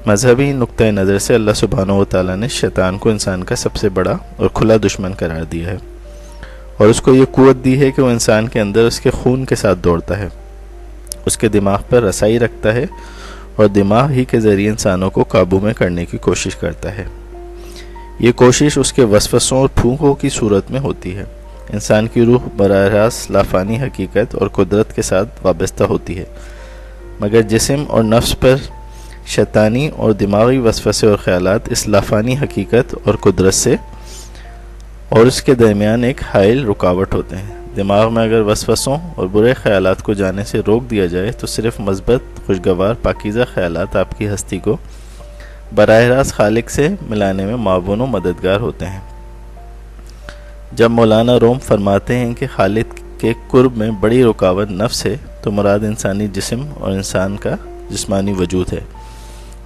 مذہبی نقطہ نظر سے اللہ سبحانہ و تعالیٰ نے شیطان کو انسان کا سب سے بڑا اور کھلا دشمن قرار دیا ہے، اور اس کو یہ قوت دی ہے کہ وہ انسان کے اندر اس کے خون کے ساتھ دوڑتا ہے، اس کے دماغ پر رسائی رکھتا ہے اور دماغ ہی کے ذریعے انسانوں کو قابو میں کرنے کی کوشش کرتا ہے۔ یہ کوشش اس کے وسوسوں اور پھونکوں کی صورت میں ہوتی ہے۔ انسان کی روح براہ راست لافانی حقیقت اور قدرت کے ساتھ وابستہ ہوتی ہے، مگر جسم اور نفس پر شیطانی اور دماغی وسوسے اور خیالات اس لافانی حقیقت اور قدرت سے اور اس کے درمیان ایک حائل رکاوٹ ہوتے ہیں۔ دماغ میں اگر وسوسوں اور برے خیالات کو جانے سے روک دیا جائے تو صرف مثبت، خوشگوار، پاکیزہ خیالات آپ کی ہستی کو براہ راست خالق سے ملانے میں معاون و مددگار ہوتے ہیں۔ جب مولانا روم فرماتے ہیں کہ خالق کے قرب میں بڑی رکاوٹ نفس ہے، تو مراد انسانی جسم اور انسان کا جسمانی وجود ہے۔